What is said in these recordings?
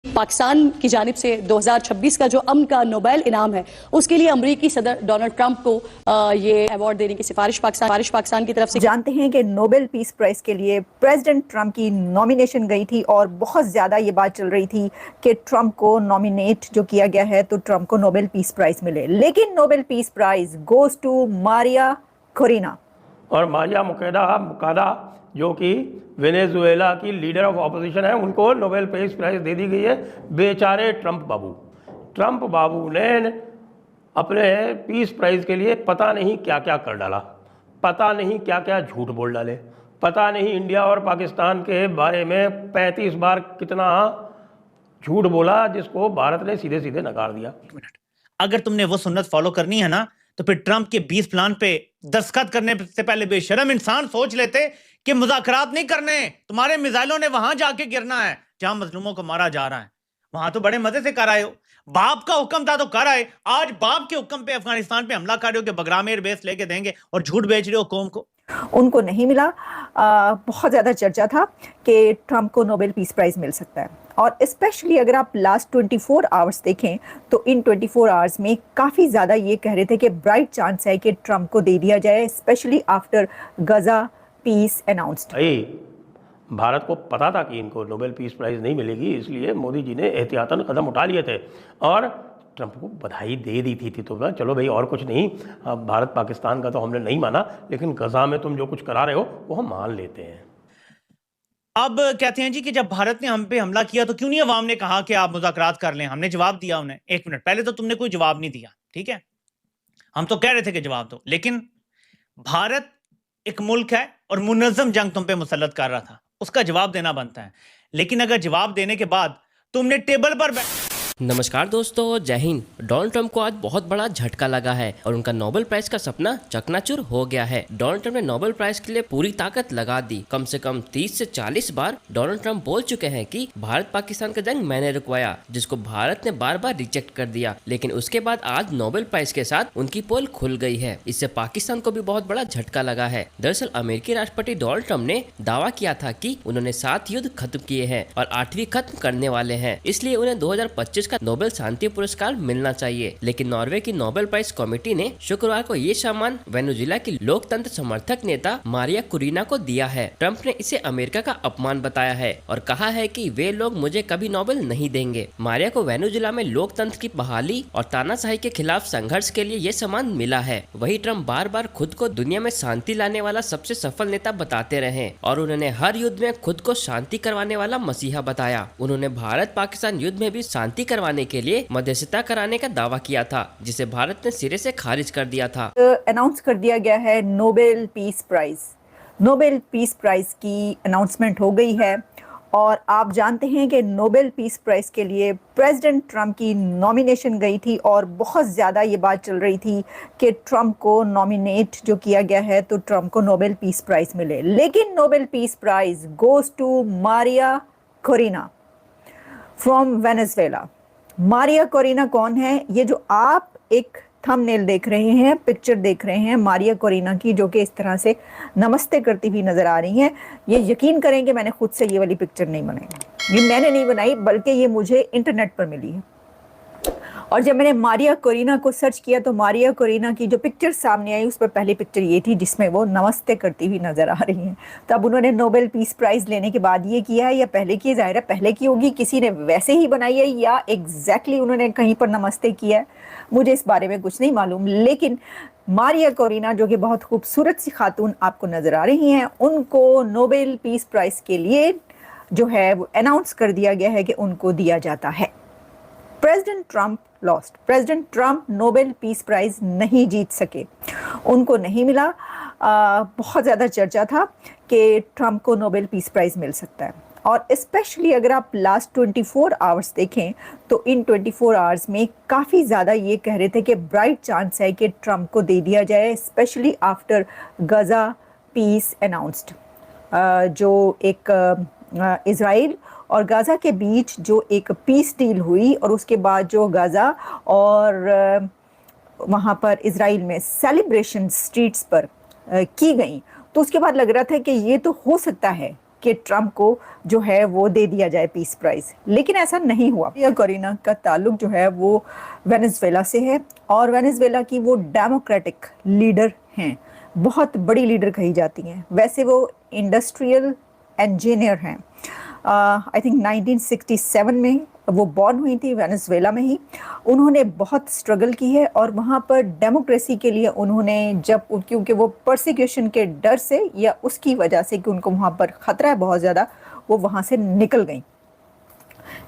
पाकिस्तान की जानिब से 2026 का जो अमन का नोबेल इनाम है उसके लिए अमरीकी सदर डोनाल्ड ट्रंप को ये अवार्ड देने की सिफारिश पाकिस्तान की तरफ से। जानते हैं कि नोबेल पीस प्राइज के लिए प्रेसिडेंट ट्रंप की नॉमिनेशन गई थी और बहुत ज़्यादा ये बात चल रही थी कि ट्रंप को नॉमिनेट जो किया गया है तो ट्रंप को नोबेल पीस प्राइज मिले, लेकिन Nobel peace prize goes to Maria Corina. और मारिया मुकादा जो कि वेनेजुएला की लीडर ऑफ ऑपोजिशन है, उनको नोबेल पीस प्राइज दे दी गई है। बेचारे ट्रंप बाबू ने अपने पीस प्राइज के लिए पता नहीं क्या क्या कर डाला, पता नहीं क्या क्या झूठ बोल डाले, पता नहीं इंडिया और पाकिस्तान के बारे में 35 बार कितना झूठ बोला जिसको भारत ने सीधे सीधे नकार दिया। अगर तुमने वो सुन्नत फॉलो करनी है ना तो फिर ट्रंप के 20 प्लान पे दस्तखत करने से पहले बेशरम इंसान सोच लेते कि मुज़ाकरात नहीं करने, तुम्हारे मिसाइलों ने वहां जाके गिरना है जहां मजलूमों को मारा जा रहा है। वहां तो बड़े मजे से कर आए हो, बाप का हुक्म था तो कर आए। आज बाप के हुक्म पे अफगानिस्तान पे हमला कर रहे हो कि बगराम एयर बेस लेके देंगे और झूठ बेच रहे हो कौम को। उनको नहीं मिला। बहुत ज़्यादा चर्चा था कि ट्रंप को नोबेल पीस प्राइज मिल सकता है और स्पेशली अगर आप लास्ट 24 आवर्स देखें तो इन 24 आवर्स में काफ़ी ज़्यादा ये कह रहे थे कि ब्राइट चांस है कि ट्रंप को दे दिया जाए, स्पेशली आफ्टर गजा पीस अनाउंस्ड। भारत को पता था कि इनको नोबेल पीस प्राइज नहीं मिलेगी, इसलिए मोदी जी ने एहतियातन कदम उठा लिए थे और ट्रंप को बधाई दे दी थी। तो ना चलो भाई और कुछ नहीं, भारत पाकिस्तान का तो हमने नहीं माना, लेकिन गजा में तुम जो कुछ करा रहे हो वो हम मान लेते हैं। अब कहते हैं जी कि जब भारत ने हम पे हमला किया तो क्यों नहीं अवाम ने कहा कि आप मुज़ाकरात कर लें। हमने जवाब दिया उन्हें। एक मिनट पहले तो तुमने कोई जवाब नहीं दिया, ठीक है, हम तो कह रहे थे कि जवाब दो, लेकिन भारत एक मुल्क है और मुनज़्ज़म जंग तुम पे मुसल्लत कर रहा था, उसका जवाब देना बनता है। लेकिन अगर जवाब देने के बाद तुमने टेबल पर नमस्कार दोस्तों, जय हिंद। डोनाल्ड ट्रंप को आज बहुत बड़ा झटका लगा है और उनका नोबेल प्राइज का सपना चकनाचूर हो गया है। डोनाल्ड ट्रंप ने नोबेल प्राइज के लिए पूरी ताकत लगा दी। कम से कम 30 से 40 बार डोनाल्ड ट्रंप बोल चुके हैं कि भारत पाकिस्तान का जंग मैंने रुकवाया, जिसको भारत ने बार बार रिजेक्ट कर दिया। लेकिन उसके बाद आज नोबेल प्राइज के साथ उनकी पोल खुल गई है। इससे पाकिस्तान को भी बहुत बड़ा झटका लगा है। दरअसल अमेरिकी राष्ट्रपति डोनाल्ड ट्रंप ने दावा किया था कि उन्होंने 7 युद्ध खत्म किए हैं और 8वीं खत्म करने वाले हैं, इसलिए उन्हें 2025 का नोबेल शांति पुरस्कार मिलना चाहिए। लेकिन नॉर्वे की नोबेल प्राइज कमेटी ने शुक्रवार को ये सम्मान वेनेजुएला की लोकतंत्र समर्थक नेता मारिया कुरीना को दिया है। ट्रंप ने इसे अमेरिका का अपमान बताया है और कहा है कि वे लोग मुझे कभी नोबेल नहीं देंगे। मारिया को वेनेजुएला में लोकतंत्र की बहाली और तानाशाही के खिलाफ संघर्ष के लिए ये सम्मान मिला है। वही ट्रंप बार बार खुद को दुनिया में शांति लाने वाला सबसे सफल नेता बताते रहे और उन्होंने हर युद्ध में खुद को शांति करवाने वाला मसीहा बताया। उन्होंने भारत पाकिस्तान युद्ध में भी शांति करवाने के लिए मध्यस्थता कराने का दावा किया था, जिसे भारत ने सिरे से खारिज कर दिया था। अनाउंस कर दिया गया है Nobel peace prize. Nobel peace prize की अनाउंसमेंट हो गई है और आप जानते हैं कि नोबेल पीस प्राइज के लिए प्रेसिडेंट ट्रंप की नॉमिनेशन गई थी और बहुत ज़्यादा ये बात चल रही थी कि ट्रंप को नॉमिनेट जो किया गया है तो ट्रंप को नोबेल पीस प्राइज मिले, लेकिन Nobel peace prize goes to Maria Corina from Venezuela. Maria Corina कौन है? ये जो आप एक थंबनेल देख रहे हैं, पिक्चर देख रहे हैं मारिया कोरिना की, जो कि इस तरह से नमस्ते करती हुई नज़र आ रही हैं। ये यकीन करें कि मैंने खुद से ये वाली पिक्चर नहीं बनाई, ये मैंने नहीं बनाई बल्कि ये मुझे इंटरनेट पर मिली है। और जब मैंने मारिया कोरिना को सर्च किया तो मारिया कोरिना की जो पिक्चर सामने आई उस पर पहली पिक्चर ये थी जिसमें वो नमस्ते करती हुई नज़र आ रही हैं। तब उन्होंने नोबेल पीस प्राइज़ लेने के बाद ये किया है या पहले की? ज़ाहिर है पहले की होगी, किसी ने वैसे ही बनाई है या एग्जैक्टली उन्होंने कहीं पर नमस्ते किया है, मुझे इस बारे में कुछ नहीं मालूम। लेकिन मारिया कोरिना जो कि बहुत खूबसूरत सी खातून आपको नज़र आ रही हैं, उनको नोबेल पीस प्राइज़ के लिए जो है वो अनाउंस कर दिया गया है कि उनको दिया जाता है। President Trump lost. President Trump Nobel peace prize नहीं जीत सके, उनको नहीं मिला। बहुत ज़्यादा चर्चा था कि ट्रंप को नोबेल पीस प्राइज मिल सकता है और स्पेशली अगर आप लास्ट 24 आवर्स देखें तो इन 24 आवर्स में काफ़ी ज़्यादा ये कह रहे थे कि ब्राइट चांस है कि ट्रंप को दे दिया जाए, स्पेशली आफ्टर गजा पीस अनाउंस्ड। जो एक इज़राइल और गाज़ा के बीच जो एक पीस डील हुई और उसके बाद जो गाज़ा और वहाँ पर इज़राइल में सेलिब्रेशन स्ट्रीट्स पर की गई, तो उसके बाद लग रहा था कि ये तो हो सकता है कि ट्रंप को जो है वो दे दिया जाए पीस प्राइज़, लेकिन ऐसा नहीं हुआ। कोरिना का ताल्लुक जो है वो वेनेजुएला से है और वेनेजुएला की वो डेमोक्रेटिक लीडर हैं, बहुत बड़ी लीडर कही जाती हैं। वैसे वो इंडस्ट्रियल इंजीनियर हैं। आई थिंक 1967 में वो बॉर्न हुई थी वेनेजुएला में ही। उन्होंने बहुत स्ट्रगल की है और वहाँ पर डेमोक्रेसी के लिए उन्होंने जब क्योंकि वो परसिक्यूशन के डर से या उसकी वजह से कि उनको वहाँ पर ख़तरा है बहुत ज़्यादा, वो वहाँ से निकल गई।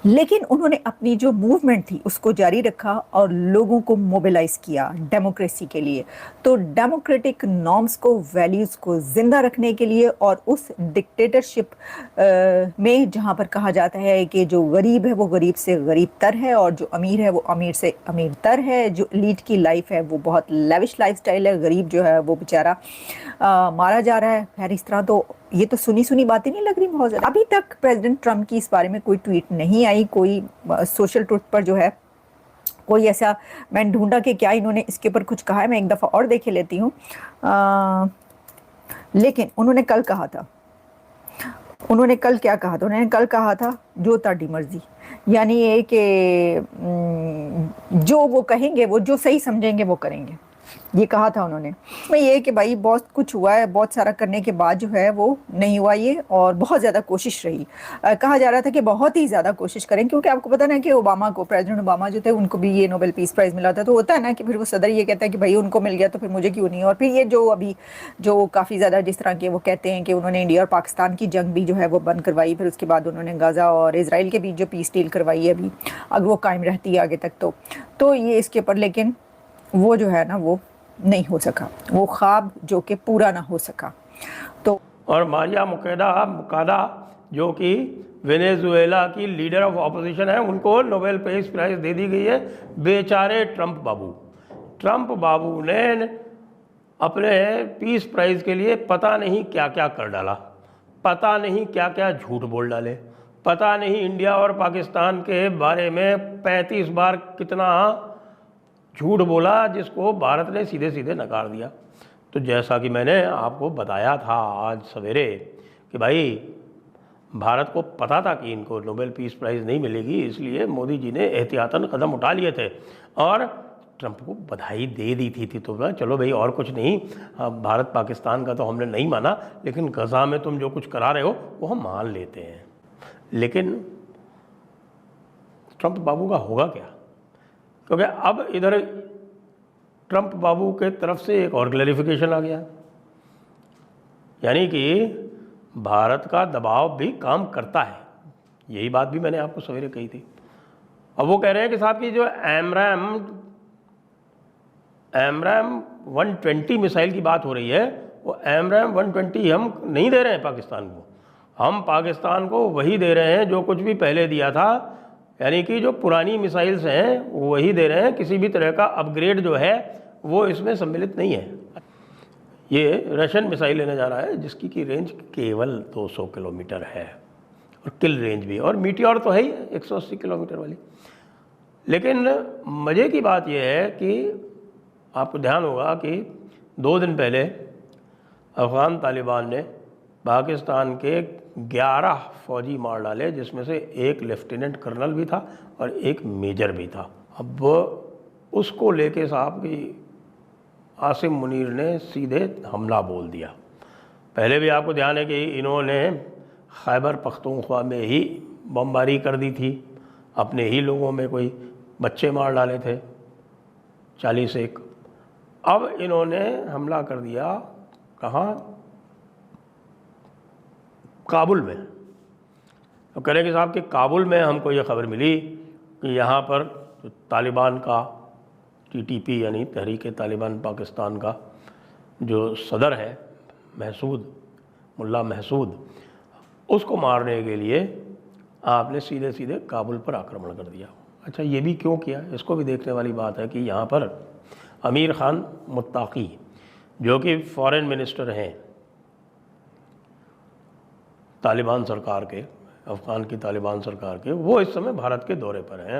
लेकिन उन्होंने अपनी जो मूवमेंट थी उसको जारी रखा और लोगों को मोबिलाइज किया डेमोक्रेसी के लिए। तो डेमोक्रेटिक नॉर्म्स को, वैल्यूज़ को ज़िंदा रखने के लिए और उस डिक्टेटरशिप में जहाँ पर कहा जाता है कि जो गरीब है वो गरीब से गरीब तर है और जो अमीर है वो अमीर से अमीर तर है, जो एलीट की लाइफ है वो बहुत लेविश लाइफस्टाइल है, गरीब जो है वो बेचारा मारा जा रहा है। खैर इस तरह तो ये तो सुनी बातें नहीं लग रही बहुत ज़्यादा। अभी तक प्रेसिडेंट ट्रंप की इस बारे में कोई ट्वीट नहीं आई, कोई सोशल ट्रूथ पर जो है कोई ऐसा मैंने ढूंढा कि क्या इन्होंने इसके ऊपर कुछ कहा है। मैं एक दफ़ा और देखे लेती हूँ। लेकिन उन्होंने कल कहा था, उन्होंने कल क्या कहा था? उन्होंने कल कहा था जो ताड़ी मर्जी, यानी ये कि जो वो कहेंगे, वो जो सही समझेंगे वो करेंगे, ये कहा था उन्होंने। मैं ये कि भाई बहुत कुछ हुआ है, बहुत सारा करने के बाद जो है वो नहीं हुआ ये, और बहुत ज़्यादा कोशिश रही। कहा जा रहा था कि बहुत ही ज़्यादा कोशिश करें, क्योंकि आपको पता ना कि ओबामा को, प्रेसिडेंट ओबामा जो थे उनको भी ये नोबेल पीस प्राइज़ मिला था। तो होता है ना कि फिर वो सदर ये कहता है कि भाई उनको मिल गया तो फिर मुझे क्यों नहीं। और फिर ये जो अभी जो काफ़ी ज़्यादा जिस तरह के वो कहते हैं कि उन्होंने इंडिया और पाकिस्तान की जंग भी जो है वो बंद करवाई, फिर उसके बाद उन्होंने गाज़ा और इसराइल के बीच जो पीस डील करवाई है अभी, अगर वो कायम रहती है आगे तक तो ये इसके ऊपर, लेकिन वो जो है ना वो नहीं हो सका, वो ख्वाब जो कि पूरा ना हो सका। तो और मारिया मुकादा जो कि वेनेजुएला की लीडर ऑफ ऑपोजिशन है, उनको नोबेल पीस प्राइज़ दे दी गई है। बेचारे ट्रंप बाबू ने अपने पीस प्राइज़ के लिए पता नहीं क्या क्या कर डाला, पता नहीं क्या क्या झूठ बोल डाले, पता नहीं इंडिया और पाकिस्तान के बारे में 35 बार कितना झूठ बोला, जिसको भारत ने सीधे सीधे नकार दिया। तो जैसा कि मैंने आपको बताया था आज सवेरे कि भाई भारत को पता था कि इनको नोबेल पीस प्राइज़ नहीं मिलेगी, इसलिए मोदी जी ने एहतियातन कदम उठा लिए थे और ट्रंप को बधाई दे दी थी। तो चलो भाई और कुछ नहीं, भारत पाकिस्तान का तो हमने नहीं माना, लेकिन गज़ा में तुम जो कुछ करा रहे हो वो हम मान लेते हैं। लेकिन ट्रंप बाबू का होगा क्या? क्योंकि अब इधर ट्रंप बाबू के तरफ से एक और क्लैरिफिकेशन आ गया, यानी कि भारत का दबाव भी काम करता है। यही बात भी मैंने आपको सवेरे कही थी। अब वो कह रहे हैं कि साहब की जो एमरैम 120 मिसाइल की बात हो रही है, वो एमरैम 120 हम नहीं दे रहे हैं पाकिस्तान को, हम पाकिस्तान को वही दे रहे हैं जो कुछ भी पहले दिया था, यानी कि जो पुरानी मिसाइल्स हैं वही दे रहे हैं। किसी भी तरह का अपग्रेड जो है वो इसमें सम्मिलित नहीं है। ये रशियन मिसाइल लेने जा रहा है जिसकी की रेंज केवल 200 किलोमीटर है और किल रेंज भी, और मीटियोर तो है ही 180 किलोमीटर वाली। लेकिन मज़े की बात यह है कि आपको ध्यान होगा कि 2 दिन पहले अफ़गान तालिबान ने पाकिस्तान के 11 फौजी मार डाले, जिसमें से एक लेफ्टिनेंट कर्नल भी था और एक मेजर भी था। अब उसको लेके साहब की आसिम मुनीर ने सीधे हमला बोल दिया। पहले भी आपको ध्यान है कि इन्होंने खैबर पख्तूनख्वा में ही बमबारी कर दी थी, अपने ही लोगों में कोई बच्चे मार डाले थे 41। अब इन्होंने हमला कर दिया कहाँ? काबुल में। तो कह रहे कि साहब कि काबुल में हमको ये खबर मिली कि यहाँ पर तालिबान का TTP यानी तहरीक तालिबान पाकिस्तान का जो सदर है मुल्ला महसूद, उसको मारने के लिए आपने सीधे सीधे काबुल पर आक्रमण कर दिया। अच्छा, ये भी क्यों किया? इसको भी देखने वाली बात है कि यहाँ पर अमीर खान मुत्ताकी जो कि फॉरेन मिनिस्टर हैं तालिबान सरकार के, अफ़गान की तालिबान सरकार के, वो इस समय भारत के दौरे पर हैं।